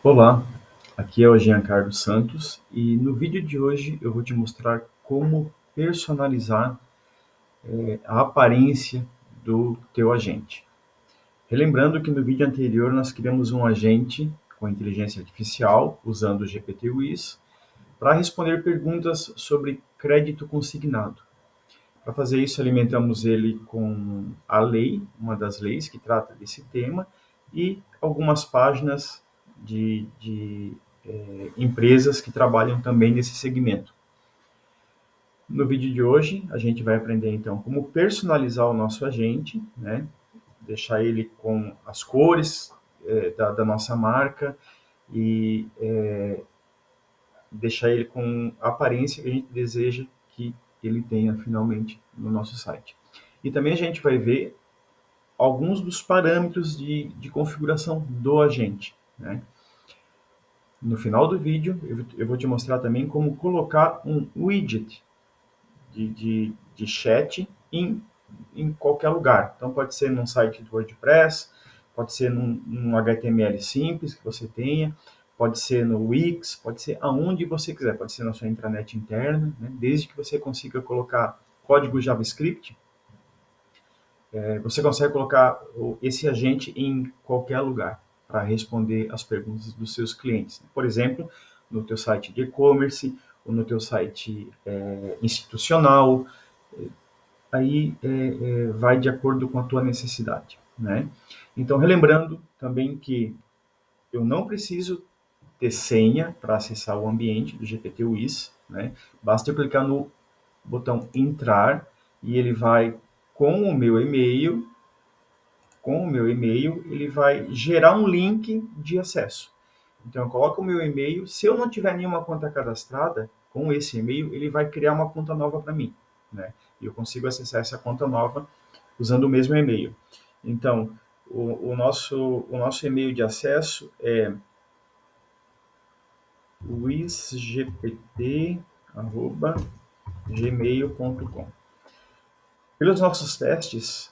Olá, aqui é o Giancarlo Santos e no vídeo de hoje eu vou te mostrar como personalizar a aparência do teu agente. Relembrando que no vídeo anterior nós criamos um agente com inteligência artificial usando o GPT-WIS para responder perguntas sobre crédito consignado. Para fazer isso, alimentamos ele com a lei, uma das leis que trata desse tema, e algumas páginas de empresas que trabalham também nesse segmento. No vídeo de hoje, a gente vai aprender então como personalizar o nosso agente, né? Deixar ele com as cores da nossa marca e deixar ele com a aparência que a gente deseja que ele tenha finalmente no nosso site. E também a gente vai ver alguns dos parâmetros de configuração do agente, né? No final do vídeo, eu vou te mostrar também como colocar um widget de chat em qualquer lugar. Então, pode ser num site do WordPress, pode ser num HTML simples que você tenha, pode ser no Wix, pode ser aonde você quiser, pode ser na sua intranet interna, né? Desde que você consiga colocar código JavaScript, você consegue colocar esse agente em qualquer lugar para responder as perguntas dos seus clientes. Por exemplo, no teu site de e-commerce, ou no teu site institucional, aí vai de acordo com a tua necessidade, né? Então, relembrando também que eu não preciso ter senha para acessar o ambiente do GPT-WIS, né? Basta eu clicar no botão entrar e ele vai com o meu e-mail ele vai gerar um link de acesso. Então, eu coloco o meu e-mail. Se eu não tiver nenhuma conta cadastrada, com esse e-mail, ele vai criar uma conta nova para mim, né? E eu consigo acessar essa conta nova usando o mesmo e-mail. Então, o nosso e-mail de acesso é wisgpt@gmail.com. Pelos nossos testes,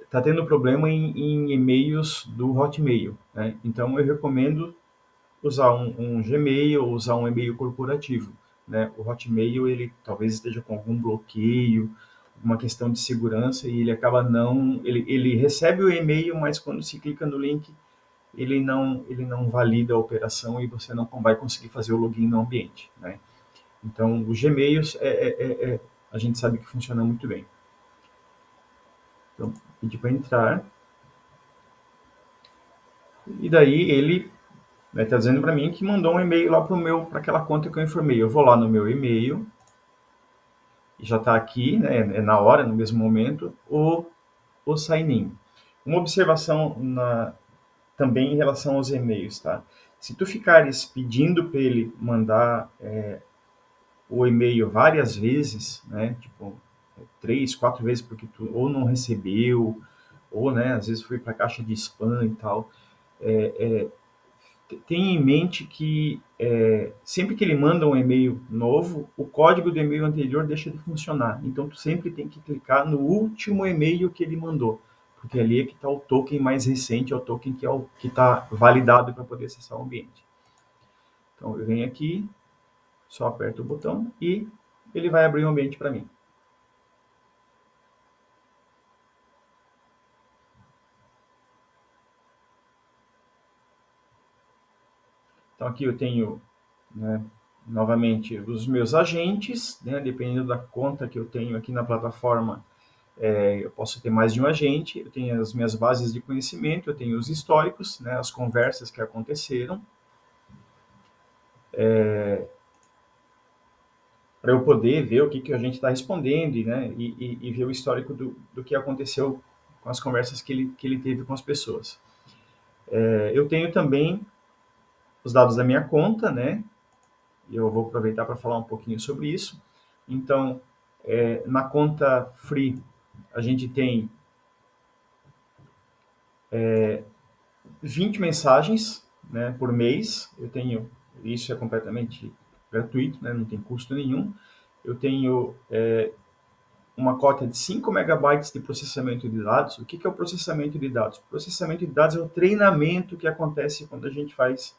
está tendo problema em e-mails do Hotmail, né? Então, eu recomendo usar um Gmail ou usar um e-mail corporativo, né? O Hotmail, ele talvez esteja com algum bloqueio, uma questão de segurança e ele acaba não... Ele recebe o e-mail, mas quando se clica no link, ele não valida a operação e você não vai conseguir fazer o login no ambiente, né? Então, o Gmail a gente sabe que funciona muito bem. Então, pedir para entrar. E daí ele está dizendo para mim que mandou um e-mail lá para aquela conta que eu informei. Eu vou lá no meu e-mail, e já está aqui, né, na hora, no mesmo momento, o sign-in. Uma observação também em relação aos e-mails, tá? Se tu ficares pedindo para ele mandar o e-mail várias vezes, né, tipo 3, 4 vezes, porque tu ou não recebeu, ou, né, às vezes foi para a caixa de spam e tal, tenha em mente que sempre que ele manda um e-mail novo, o código do e-mail anterior deixa de funcionar. Então, tu sempre tem que clicar no último e-mail que ele mandou, porque ali é que está o token mais recente, é o token que está validado para poder acessar o ambiente. Então, eu venho aqui, só aperto o botão e ele vai abrir o ambiente para mim. Então, aqui eu tenho, né, novamente, os meus agentes, né, dependendo da conta que eu tenho aqui na plataforma, eu posso ter mais de um agente, eu tenho as minhas bases de conhecimento, eu tenho os históricos, né, as conversas que aconteceram, para eu poder ver o que a gente está respondendo, né, e ver o histórico do que aconteceu com as conversas que ele teve com as pessoas. Eu tenho também os dados da minha conta, né, e eu vou aproveitar para falar um pouquinho sobre isso. Então, na conta free, a gente tem 20 mensagens, né, por mês. Eu tenho, isso é completamente gratuito, né, não tem custo nenhum. Eu tenho uma cota de 5 megabytes de processamento de dados. O que é o processamento de dados? O processamento de dados é o treinamento que acontece quando a gente faz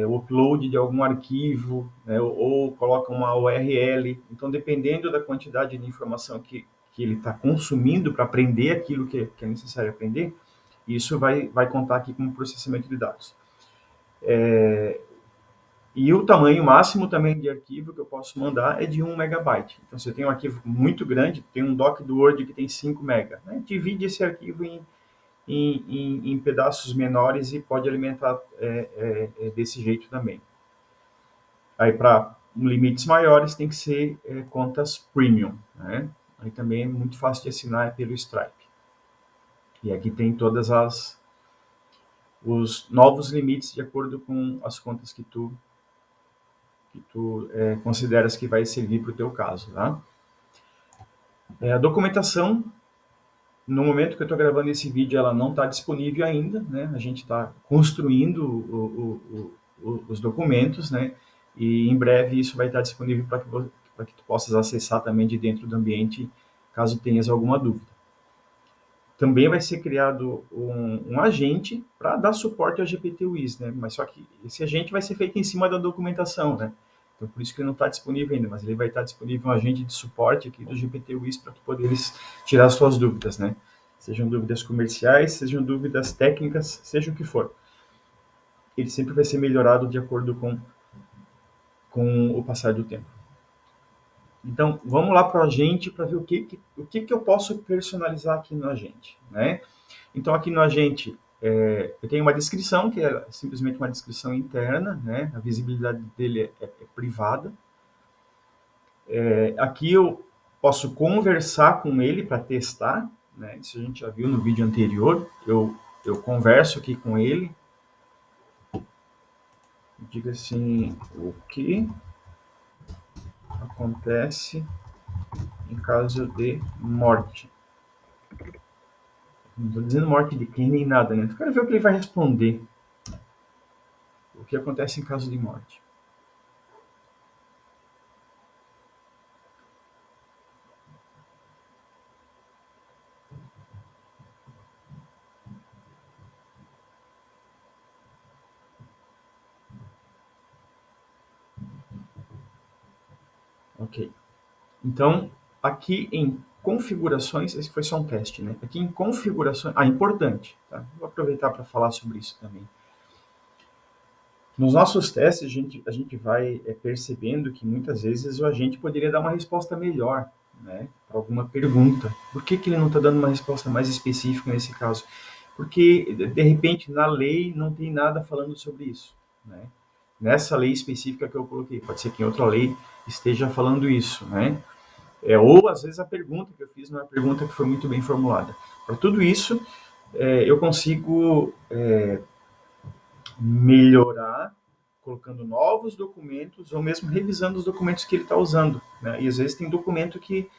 o upload de algum arquivo, né, ou coloca uma URL. Então, dependendo da quantidade de informação que ele está consumindo para aprender aquilo que é necessário aprender, isso vai contar aqui como processamento de dados. E o tamanho máximo também de arquivo que eu posso mandar é de 1 megabyte. Então, se eu tenho um arquivo muito grande, tem um doc do Word que tem 5 mega, né? Divide esse arquivo em pedaços menores e pode alimentar desse jeito também. Aí, para limites maiores, tem que ser contas premium, né? Aí também é muito fácil de assinar pelo Stripe. E aqui tem todas os novos limites de acordo com as contas que tu consideras que vai servir para o teu caso, tá? A documentação, no momento que eu estou gravando esse vídeo, ela não está disponível ainda, né? A gente está construindo os documentos, né? E em breve isso vai estar disponível para que tu possas acessar também de dentro do ambiente, caso tenhas alguma dúvida. Também vai ser criado um agente para dar suporte ao GPT-WIS, né? Mas só que esse agente vai ser feito em cima da documentação, né? Então, por isso que ele não está disponível ainda, mas ele vai estar disponível um agente de suporte aqui do GPT-WIS para tu poderes tirar as suas dúvidas, né? Sejam dúvidas comerciais, sejam dúvidas técnicas, seja o que for. Ele sempre vai ser melhorado de acordo com o passar do tempo. Então, vamos lá para o agente para ver o que eu posso personalizar aqui no agente, né? Então, aqui no agente, eu tenho uma descrição, que é simplesmente uma descrição interna, né? A visibilidade dele é privada. Aqui eu posso conversar com ele para testar, né? Isso a gente já viu no vídeo anterior. Eu converso aqui com ele. Diga assim, o que acontece em caso de morte? Não estou dizendo morte de quem nem nada, né? Eu quero ver o que ele vai responder. O que acontece em caso de morte? Ok. Então, aqui em configurações, esse foi só um teste, né? Aqui em configurações, importante, tá? Vou aproveitar para falar sobre isso também. Nos nossos testes, a gente vai percebendo que muitas vezes o agente poderia dar uma resposta melhor, né, para alguma pergunta. Por que ele não está dando uma resposta mais específica nesse caso? Porque, de repente, na lei não tem nada falando sobre isso, né? Nessa lei específica que eu coloquei, pode ser que em outra lei esteja falando isso, né? Ou, às vezes, a pergunta que eu fiz não é uma pergunta que foi muito bem formulada. Para tudo isso, eu consigo melhorar colocando novos documentos ou mesmo revisando os documentos que ele está usando, né? E às vezes tem documento que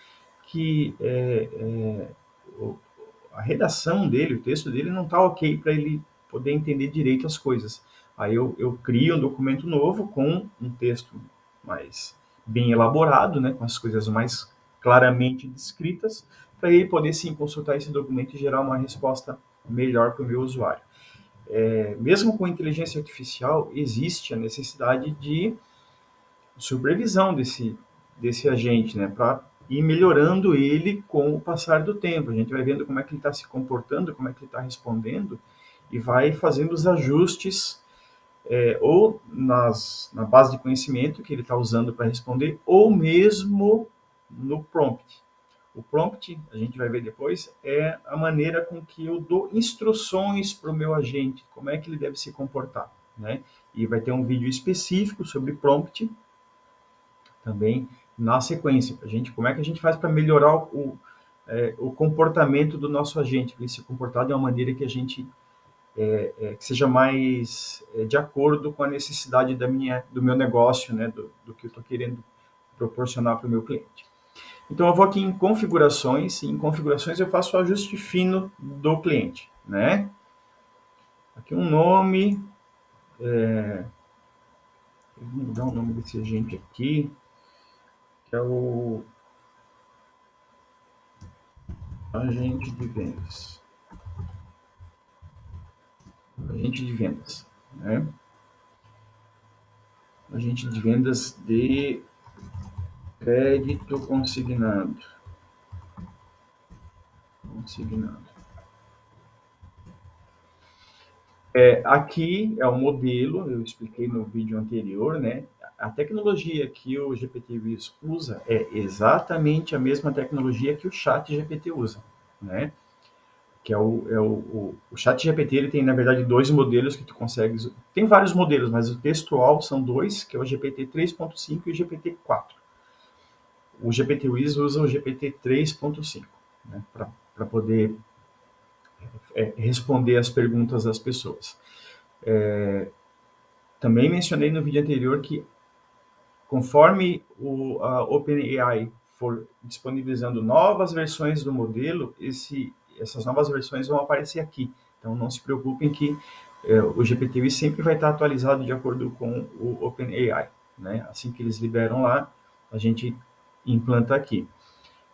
a redação dele, o texto dele não está ok para ele poder entender direito as coisas. Aí eu crio um documento novo com um texto mais bem elaborado, né, com as coisas mais claramente descritas, para ele poder sim consultar esse documento e gerar uma resposta melhor para o meu usuário. Mesmo com inteligência artificial, existe a necessidade de supervisão desse agente, né, para ir melhorando ele com o passar do tempo. A gente vai vendo como é que ele está se comportando, como é que ele está respondendo, e vai fazendo os ajustes, ou na base de conhecimento que ele está usando para responder, ou mesmo no prompt. O prompt, a gente vai ver depois, é a maneira com que eu dou instruções para o meu agente, como é que ele deve se comportar, né? E vai ter um vídeo específico sobre prompt também na sequência. Como é que a gente faz para melhorar o comportamento do nosso agente, para ele se comportar de uma maneira que a gente que seja mais de acordo com a necessidade do meu negócio, né? Do que eu estou querendo proporcionar para o meu cliente. Então, eu vou aqui em configurações, e em configurações eu faço o ajuste fino do cliente, né? Aqui um nome, vou mudar o nome desse agente aqui, que é o Agente de vendas. Agente de vendas, né? Agente de vendas de crédito consignado. Consignado. Aqui é o modelo, eu expliquei no vídeo anterior, né? A tecnologia que o GPT-Viz usa é exatamente a mesma tecnologia que o Chat GPT usa, né? Que o Chat GPT, ele tem, na verdade, dois modelos que tu consegues... Tem vários modelos, mas o textual são dois, que é o GPT 3.5 e o GPT 4. O GPT-Wiz usa o GPT 3.5, né, para poder responder as perguntas das pessoas. Também mencionei no vídeo anterior que, conforme a OpenAI for disponibilizando novas versões do modelo, essas novas versões vão aparecer aqui. Então, não se preocupem que o GPT sempre vai estar atualizado de acordo com o OpenAI, né? Assim que eles liberam lá, a gente implanta aqui.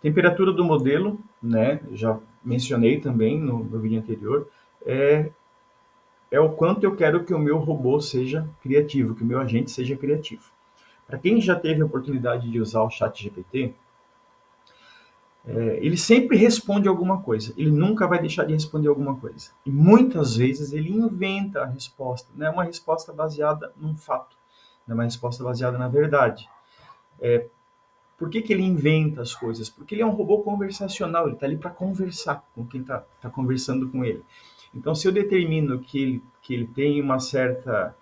Temperatura do modelo, né? Já mencionei também no vídeo anterior, é o quanto eu quero que o meu robô seja criativo, que o meu agente seja criativo. Para quem já teve a oportunidade de usar o Chat GPT, ele sempre responde alguma coisa, ele nunca vai deixar de responder alguma coisa. E muitas vezes ele inventa a resposta, não é uma resposta baseada num fato, não é uma resposta baseada na verdade. Por que ele inventa as coisas? Porque ele é um robô conversacional, ele está ali para conversar com quem está conversando com ele. Então, se eu determino que ele tem uma certa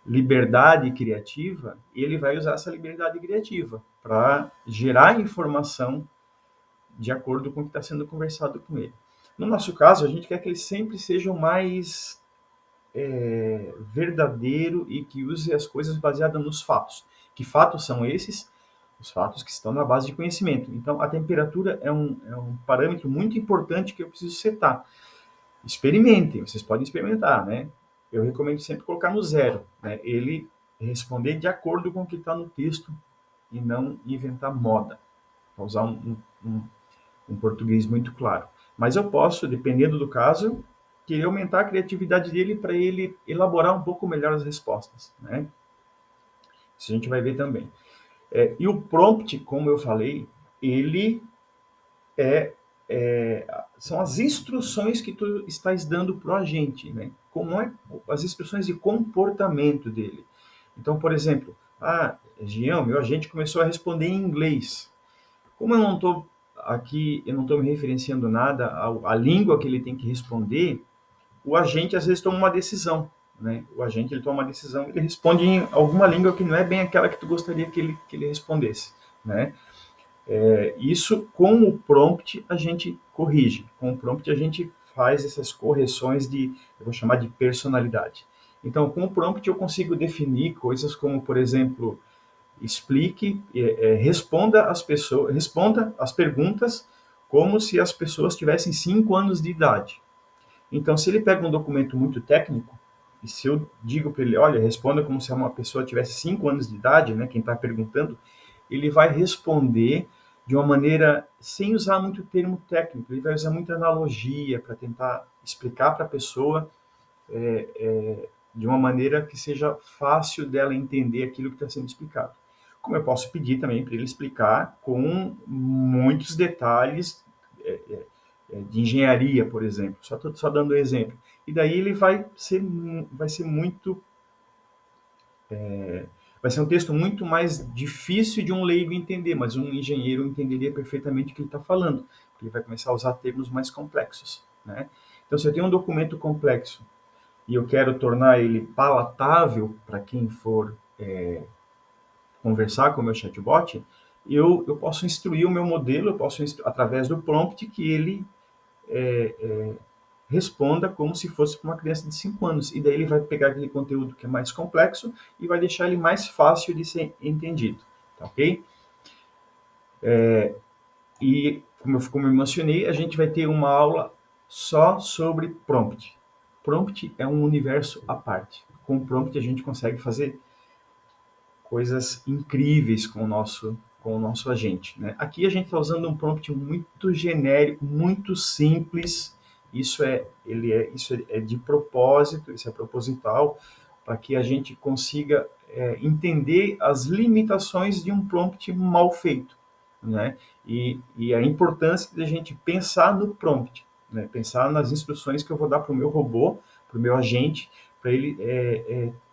liberdade criativa, ele vai usar essa liberdade criativa para gerar informação de acordo com o que está sendo conversado com ele. No nosso caso, a gente quer que ele sempre seja o mais verdadeiro e que use as coisas baseadas nos fatos. Que fatos são esses? Os fatos que estão na base de conhecimento. Então, a temperatura é um parâmetro muito importante que eu preciso setar. Experimentem, vocês podem experimentar, né? Eu recomendo sempre colocar no zero, né? Ele responder de acordo com o que está no texto e não inventar moda, para usar um português muito claro. Mas eu posso, dependendo do caso, querer aumentar a criatividade dele para ele elaborar um pouco melhor as respostas, né? Isso a gente vai ver também. E o prompt, como eu falei, ele é, são as instruções que tu estás dando para o agente, né? Como é as instruções de comportamento dele. Então, por exemplo, Jean, meu agente começou a responder em inglês. Como eu não estou aqui, eu não estou me referenciando nada à língua que ele tem que responder, o agente às vezes toma uma decisão, né? O agente ele toma uma decisão, ele responde em alguma língua que não é bem aquela que tu gostaria que ele respondesse, né? Isso com o prompt a gente corrige, com o prompt a gente faz essas correções eu vou chamar de personalidade. Então, com o prompt eu consigo definir coisas como, por exemplo, explique, responda as perguntas como se as pessoas tivessem 5 anos de idade. Então, se ele pega um documento muito técnico, e se eu digo para ele, olha, responda como se uma pessoa tivesse 5 anos de idade, né, quem está perguntando, ele vai responder de uma maneira sem usar muito termo técnico, ele vai usar muita analogia para tentar explicar para a pessoa de uma maneira que seja fácil dela entender aquilo que está sendo explicado. Como eu posso pedir também para ele explicar com muitos detalhes de engenharia, por exemplo, só dando um exemplo. E daí ele vai ser muito, vai ser um texto muito mais difícil de um leigo entender, mas um engenheiro entenderia perfeitamente o que ele está falando. Ele vai começar a usar termos mais complexos, né? Então, se eu tenho um documento complexo e eu quero tornar ele palatável para quem for conversar com o meu chatbot, eu posso instruir o meu modelo, eu posso, através do prompt, que ele responda como se fosse para uma criança de 5 anos. E daí ele vai pegar aquele conteúdo que é mais complexo e vai deixar ele mais fácil de ser entendido. Tá ok? E, como eu mencionei, a gente vai ter uma aula só sobre prompt. Prompt é um universo à parte. Com prompt a gente consegue fazer coisas incríveis com o nosso com o nosso agente, né? Aqui a gente está usando um prompt muito genérico, muito simples. Isso é de propósito, isso é proposital, para que a gente consiga entender as limitações de um prompt mal feito, né? E a importância de a gente pensar no prompt, né? Pensar nas instruções que eu vou dar para o meu robô, para o meu agente, para ele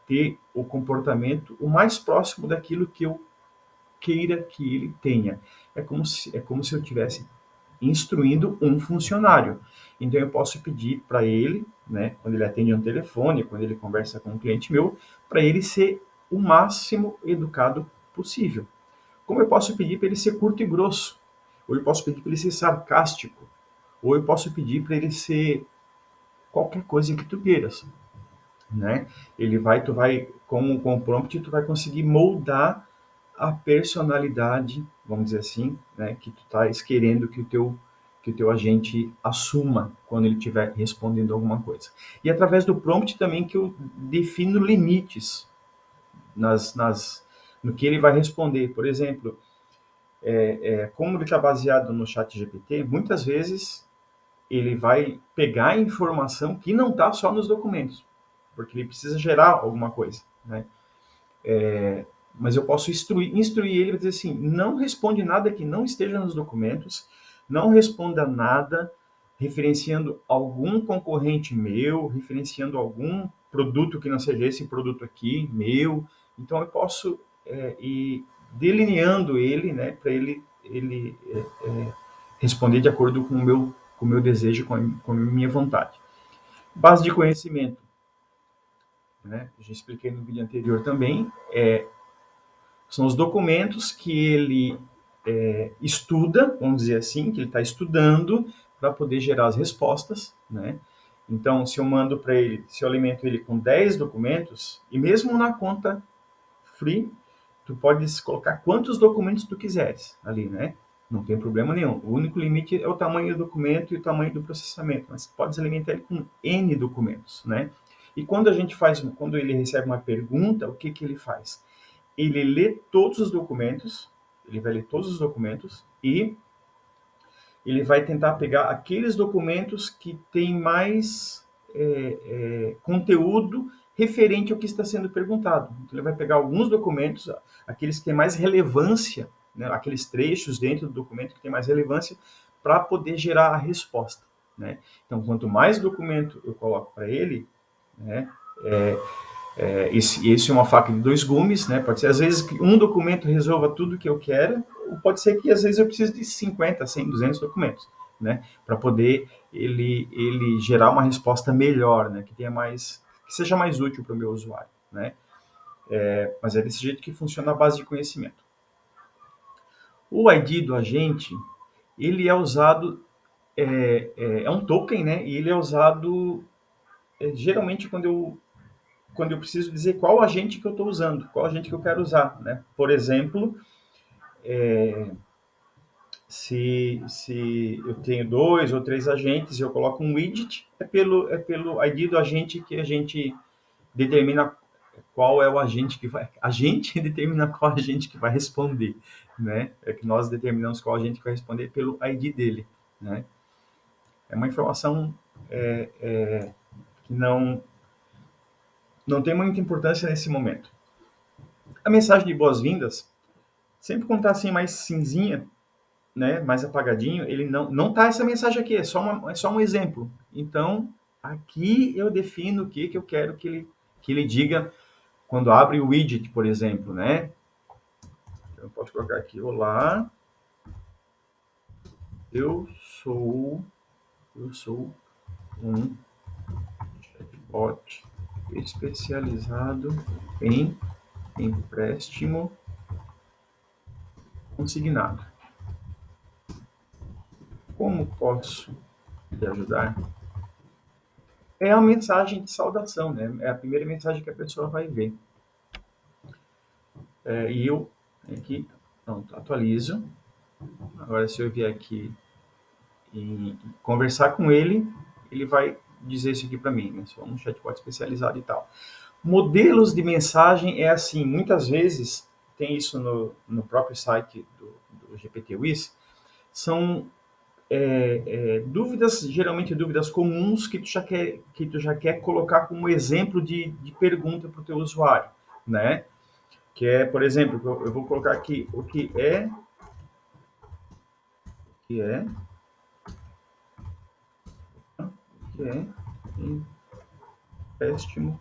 ter o comportamento o mais próximo daquilo que eu queira que ele tenha. É como se eu tivesse instruindo um funcionário. Então eu posso pedir para ele, né, quando ele atende um telefone, quando ele conversa com um cliente meu, para ele ser o máximo educado possível. Como eu posso pedir para ele ser curto e grosso, ou eu posso pedir para ele ser sarcástico, ou eu posso pedir para ele ser qualquer coisa que tu queiras, né? Tu vai com o prompt, tu vai conseguir moldar a personalidade, vamos dizer assim, né, que tu estás querendo que o teu agente assuma quando ele estiver respondendo alguma coisa. E através do prompt também que eu defino limites no que ele vai responder. Por exemplo, como ele está baseado no chat GPT, muitas vezes ele vai pegar informação que não está só nos documentos, porque ele precisa gerar alguma coisa, né? Mas eu posso instruir ele para dizer assim, não responde nada que não esteja nos documentos, não responda nada referenciando algum concorrente meu, referenciando algum produto que não seja esse produto aqui, meu. Então eu posso ir delineando ele, né, para ele responder de acordo com o meu desejo, com a minha vontade. Base de conhecimento, né, eu já expliquei no vídeo anterior também, são os documentos que ele estuda, vamos dizer assim, que ele está estudando para poder gerar as respostas, né? Então, se eu mando para ele, se eu alimento ele com 10 documentos, e mesmo na conta free, tu podes colocar quantos documentos tu quiseres ali, né? Não tem problema nenhum. O único limite é o tamanho do documento e o tamanho do processamento, mas podes alimentar ele com N documentos, né? E quando ele recebe uma pergunta, o que que ele faz? Ele lê todos os documentos, ele vai ler todos os documentos e ele vai tentar pegar aqueles documentos que têm mais conteúdo referente ao que está sendo perguntado. Então, ele vai pegar alguns documentos, aqueles que têm mais relevância, né, aqueles trechos dentro do documento que têm mais relevância, para poder gerar a resposta, né? Então, quanto mais documento eu coloco para ele, né, esse é uma faca de dois gumes, né? Pode ser, às vezes, que um documento resolva tudo que eu quero, ou pode ser que, às vezes, eu precise de 50, 100, 200 documentos, né? Para poder ele gerar uma resposta melhor, né? Que seja mais útil para o meu usuário, né? Mas é desse jeito que funciona a base de conhecimento. O ID do agente, ele é usado, é um token, né? E ele é usado geralmente quando eu preciso dizer qual agente que eu estou usando, qual agente que eu quero usar, né? Por exemplo, se eu tenho 2 ou 3 agentes e eu coloco um widget, é pelo ID do agente que a gente determina qual é o agente que vai. A gente determina qual agente que vai responder, né? É que nós determinamos qual agente que vai responder pelo ID dele, né? É uma informação que não tem muita importância nesse momento. A mensagem de boas-vindas, sempre quando está assim mais cinzinha, né, mais apagadinho, ele não tá essa mensagem aqui, é só um exemplo. Então, aqui eu defino o que eu quero que ele diga quando abre o widget, por exemplo, né? Então, eu posso colocar aqui, olá, eu sou, eu sou um chatbot especializado em empréstimo consignado. Como posso te ajudar? É a mensagem de saudação, né? É a primeira mensagem que a pessoa vai ver. E eu aqui, pronto, atualizo. Agora, se eu vier aqui e conversar com ele, ele vai dizer isso aqui para mim, né? Sou um chatbot especializado e tal. Modelos de mensagem é assim, muitas vezes tem isso no próprio site do GPT-Wiz, são dúvidas, geralmente dúvidas comuns que tu já quer colocar como exemplo de pergunta para o teu usuário, né? Que é, por exemplo, eu vou colocar aqui o que é empréstimo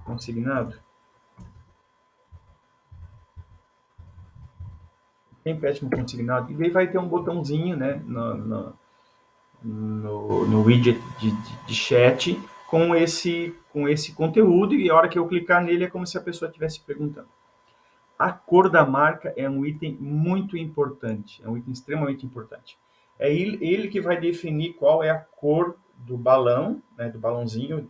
consignado. Empréstimo consignado. E daí vai ter um botãozinho, né, no widget de chat com esse conteúdo, e a hora que eu clicar nele é como se a pessoa estivesse perguntando. A cor da marca é um item muito importante, é um item extremamente importante. É ele que vai definir qual é a cor do balão, né, do balãozinho,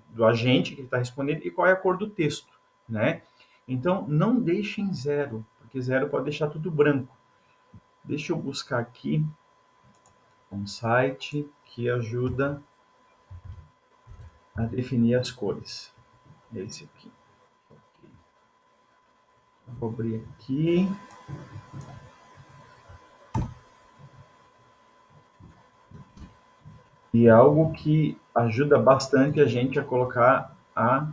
do agente que ele está respondendo, e qual é a cor do texto, né? Então, não deixem zero, porque zero pode deixar tudo branco. Deixa eu buscar aqui um site que ajuda a definir as cores. Esse aqui. Vou abrir aqui. E é algo que ajuda bastante a gente a colocar a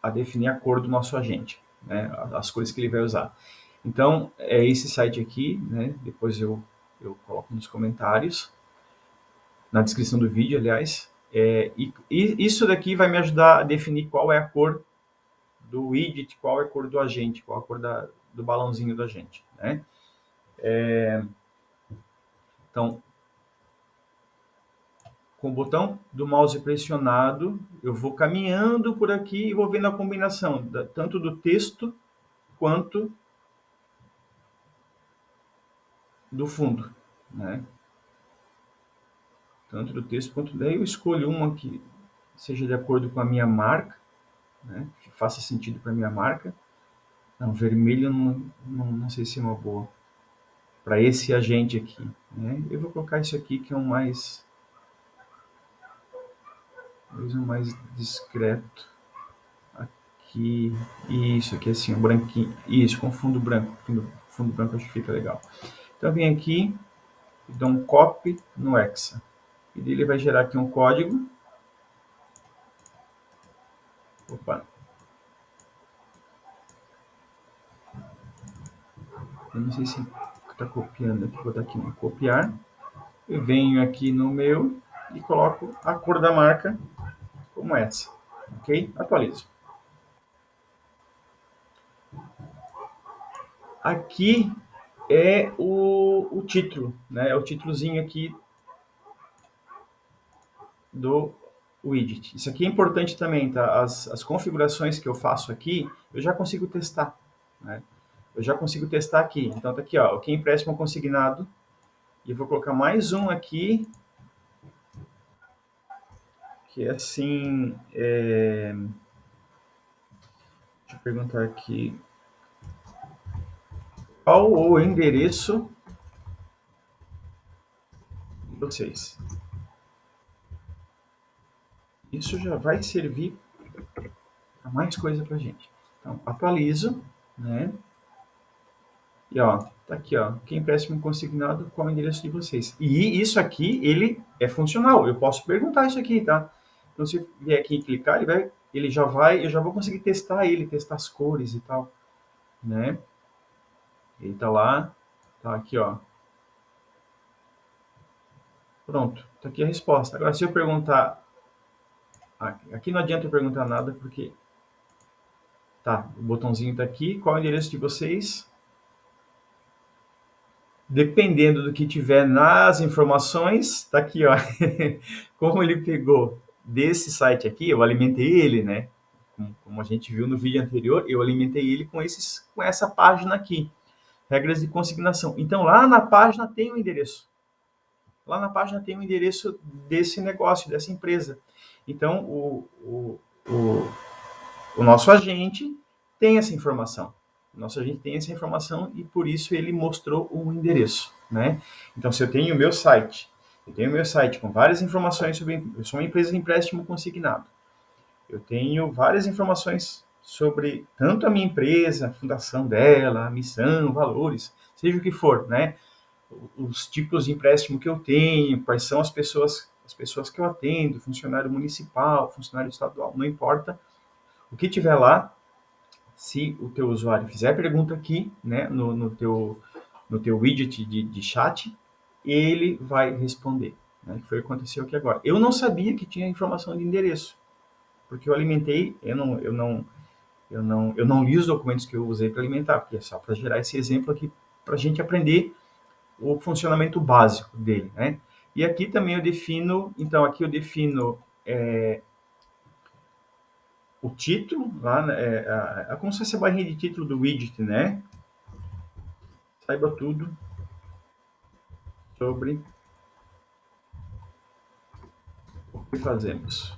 definir a cor do nosso agente, né? As cores que ele vai usar. Então, é esse site aqui, né? Depois eu coloco nos comentários, na descrição do vídeo, aliás. E isso daqui vai me ajudar a definir qual é a cor do widget, qual é a cor do agente, qual é a cor do balãozinho do agente, né? Então, com o botão do mouse pressionado, eu vou caminhando por aqui e vou vendo a combinação tanto do texto quanto do fundo, né? Tanto do texto quanto daí eu escolho uma que seja de acordo com a minha marca, né? Que faça sentido para a minha marca. Não, vermelho não sei se é uma boa para esse agente aqui, né? Eu vou colocar isso aqui que é um mais discreto. Aqui, isso aqui assim, um branquinho, isso, com fundo branco, fundo branco acho que fica legal. Então eu venho aqui e dou um copy no Hexa, e ele vai gerar aqui um código. Opa, eu não sei se está copiando aqui, vou dar aqui no copiar, eu venho aqui no meu e coloco a cor da marca como essa, ok? Atualizo. Aqui é o título, né? É o títulozinho aqui do widget. Isso aqui é importante também, tá? As configurações que eu faço aqui, eu já consigo testar, né? Eu já consigo testar aqui. Então tá aqui, ó, o que é empréstimo consignado. E eu vou colocar mais um aqui, que é assim, deixa eu perguntar aqui, qual o endereço de vocês? Isso já vai servir para mais coisa para gente. Então, atualizo, né? E ó, tá aqui, ó, que empréstimo consignado, qual o endereço de vocês? E isso aqui, ele é funcional, eu posso perguntar isso aqui, tá? Então, se eu vier aqui e clicar, eu já vou conseguir testar ele, testar as cores e tal, né? Ele tá lá, tá aqui, ó. Pronto, tá aqui a resposta. Agora, se eu perguntar, aqui não adianta eu perguntar nada, porque, tá, o botãozinho tá aqui, qual é o endereço de vocês? Dependendo do que tiver nas informações, tá aqui, ó. Como ele pegou desse site aqui, eu alimentei ele, né? Como a gente viu no vídeo anterior, eu alimentei ele com essa página aqui, regras de consignação. Então, lá na página tem o endereço. Lá na página tem o endereço desse negócio, dessa empresa. Então, o nosso agente tem essa informação. O nosso agente tem essa informação e por isso ele mostrou um endereço, né? Então, se eu tenho o meu site, com várias informações sobre, eu sou uma empresa de empréstimo consignado. Eu tenho várias informações sobre tanto a minha empresa, a fundação dela, a missão, valores, seja o que for, né? Os tipos de empréstimo que eu tenho, quais são as pessoas que eu atendo, funcionário municipal, funcionário estadual, não importa. O que tiver lá, se o teu usuário fizer pergunta aqui, né, no teu widget de chat, ele vai responder, né, que foi o que aconteceu aqui agora. Eu não sabia que tinha informação de endereço, porque eu alimentei, eu não li os documentos que eu usei para alimentar, porque é só para gerar esse exemplo aqui, para a gente aprender o funcionamento básico dele, né? E aqui também eu defino, então aqui eu defino o título, lá, como se fosse a barrinha de título do widget, né? Saiba tudo sobre o que fazemos.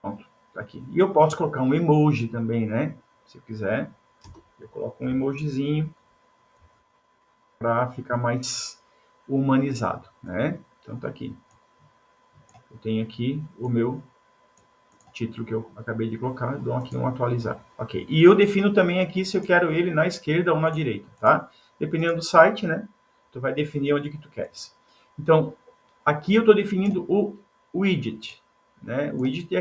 Pronto, tá aqui. E eu posso colocar um emoji também, né? Se eu quiser, eu coloco um emojizinho para ficar mais humanizado, né? Então tá aqui. Eu tenho aqui o meu título que eu acabei de colocar, dou aqui um atualizar. Ok. E eu defino também aqui se eu quero ele na esquerda ou na direita, tá? Dependendo do site, né? Tu vai definir onde que tu queres. Então, aqui eu estou definindo o widget, né? O widget é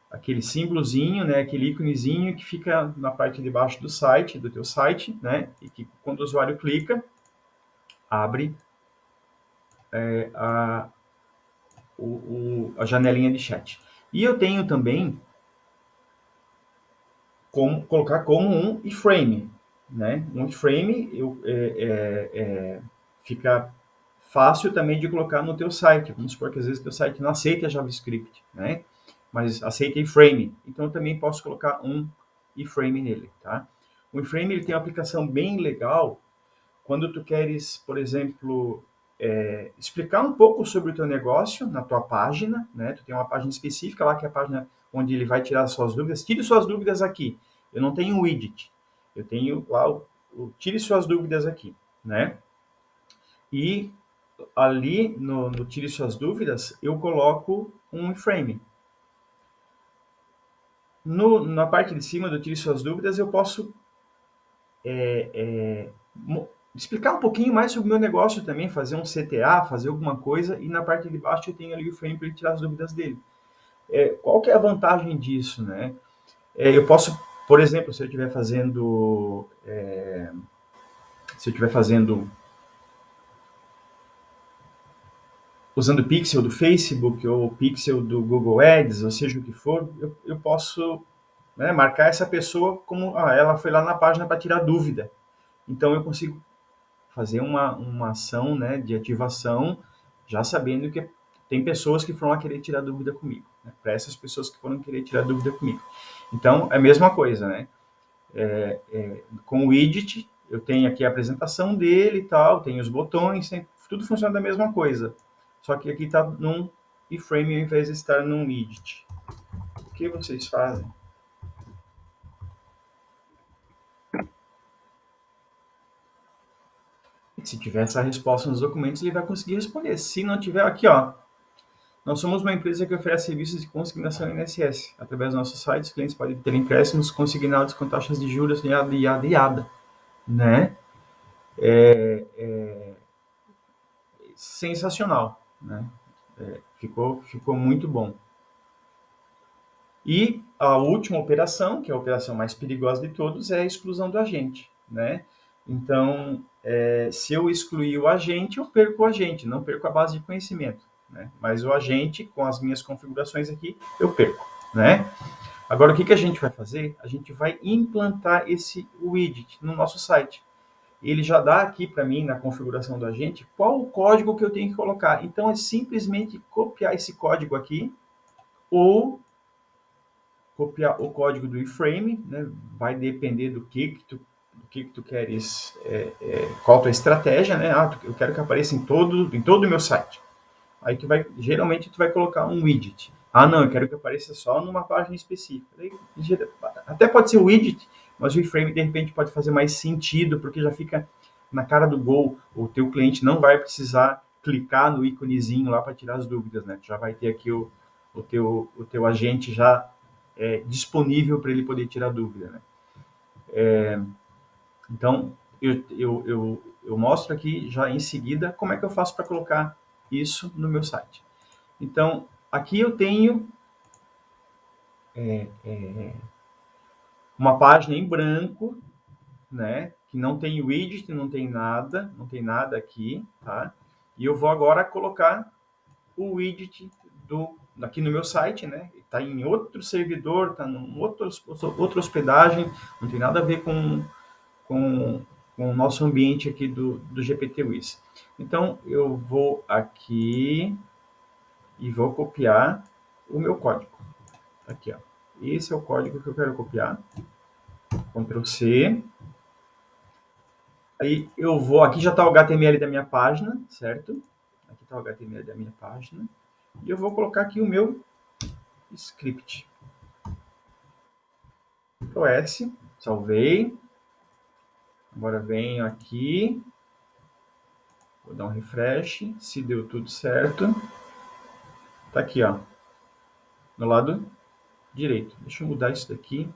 aquele símbolozinho, né? Aquele íconezinho que fica na parte de baixo do site, do teu site, né? E que quando o usuário clica, abre a, a janelinha de chat. E eu tenho também colocar como um iframe, né? Um iframe fica fácil também de colocar no teu site. Vamos supor que às vezes o teu site não aceita JavaScript, né? Mas aceita iframe. Então eu também posso colocar um iframe nele, tá? O iframe ele tem uma aplicação bem legal quando tu queres, por exemplo, explicar um pouco sobre o teu negócio na tua página, né? Tu tem uma página específica lá, que é a página onde ele vai tirar as suas dúvidas. Tire suas dúvidas aqui. Eu não tenho um widget. Eu tenho lá tire suas dúvidas aqui, né? E ali no tire suas dúvidas, eu coloco um frame. Na parte de cima do tire suas dúvidas, eu posso explicar um pouquinho mais sobre o meu negócio também, fazer um CTA, fazer alguma coisa, e na parte de baixo eu tenho ali o frame para ele tirar as dúvidas dele. Qual que é a vantagem disso, né? Eu posso, por exemplo, se eu estiver fazendo usando o pixel do Facebook ou o pixel do Google Ads, ou seja o que for, eu posso, né, marcar essa pessoa como ela foi lá na página para tirar dúvida. Então eu consigo fazer uma ação, né, de ativação, já sabendo que tem pessoas que foram lá querer tirar dúvida comigo, né, para essas pessoas que foram querer tirar dúvida comigo. Então é a mesma coisa, né? Com o widget, eu tenho aqui a apresentação dele e tal, tem os botões, tudo funciona da mesma coisa. Só que aqui está num iframe ao invés de estar num widget. O que vocês fazem? Se tiver essa resposta nos documentos, ele vai conseguir responder. Se não tiver, aqui, ó. Nós somos uma empresa que oferece serviços de consignação INSS. Através do nosso site, os clientes podem ter empréstimos consignados com taxas de juros de yada, né? Sensacional, né? Ficou muito bom. E a última operação, que é a operação mais perigosa de todos, é a exclusão do agente, né? Então, se eu excluir o agente, eu perco o agente, não perco a base de conhecimento, né? Mas o agente, com as minhas configurações aqui, eu perco, né? Agora, o que a gente vai fazer? A gente vai implantar esse widget no nosso site. Ele já dá aqui para mim, na configuração do agente, qual o código que eu tenho que colocar. Então, é simplesmente copiar esse código aqui, ou copiar o código do iframe, né? Vai depender do que tu queres, qual a tua estratégia, né? Eu quero que apareça em todo o meu site. Aí geralmente tu vai colocar um widget. Não, eu quero que apareça só numa página específica. Até pode ser o widget, mas o iframe de repente pode fazer mais sentido, porque já fica na cara do gol. O teu cliente não vai precisar clicar no íconezinho lá para tirar as dúvidas, né? Tu já vai ter aqui o o teu agente já disponível para ele poder tirar dúvida, né? Então, eu mostro aqui já em seguida como é que eu faço para colocar isso no meu site. Então, aqui eu tenho uma página em branco, né? Que não tem widget, não tem nada aqui, tá? E eu vou agora colocar o widget aqui no meu site, né? Está em outro servidor, está em outra hospedagem, não tem nada a ver com, com o nosso ambiente aqui do GPT-WIS. Então, eu vou aqui e vou copiar o meu código. Aqui, ó. Esse é o código que eu quero copiar. Ctrl C. Aí eu vou, aqui já está o HTML da minha página, certo? Aqui está o HTML da minha página. E eu vou colocar aqui o meu script. Ctrl S, salvei. Agora venho aqui, vou dar um refresh, se deu tudo certo. Tá aqui, ó, no lado direito. Deixa eu mudar isso daqui.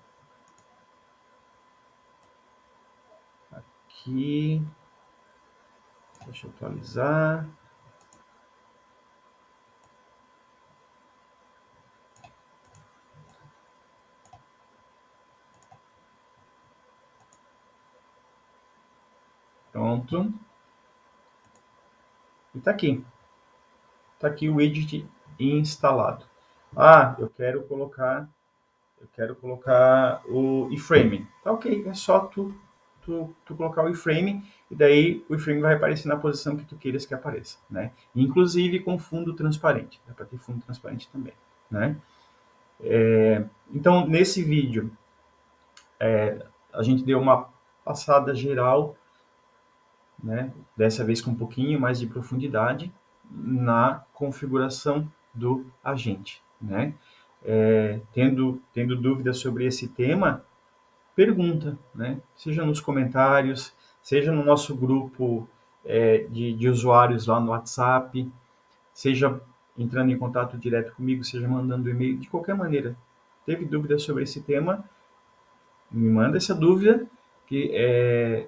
Aqui, deixa eu atualizar. Pronto. E tá aqui. Tá aqui o widget instalado. Ah, eu quero colocar o iframe. Tá ok, é só tu colocar o iframe e daí o iframe vai aparecer na posição que tu queiras que apareça, né? Inclusive com fundo transparente, dá para ter fundo transparente também, né? Então, nesse vídeo, a gente deu uma passada geral, né? Dessa vez com um pouquinho mais de profundidade na configuração do agente, né? Tendo dúvidas sobre esse tema, pergunta, né? Seja nos comentários, seja no nosso grupo de usuários lá no WhatsApp, seja entrando em contato direto comigo, seja mandando e-mail, de qualquer maneira. Teve dúvida sobre esse tema? Me manda essa dúvida, que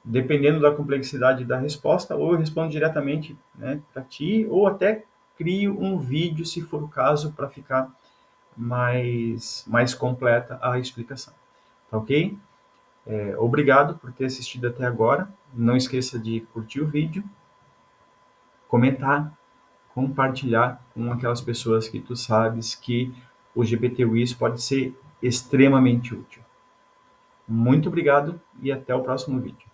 dependendo da complexidade da resposta, ou eu respondo diretamente, né, para ti, ou até crio um vídeo, se for o caso, para ficar mais completa a explicação. Tá ok? Obrigado por ter assistido até agora. Não esqueça de curtir o vídeo, comentar, compartilhar com aquelas pessoas que tu sabes que o GPT-WIS pode ser extremamente útil. Muito obrigado e até o próximo vídeo.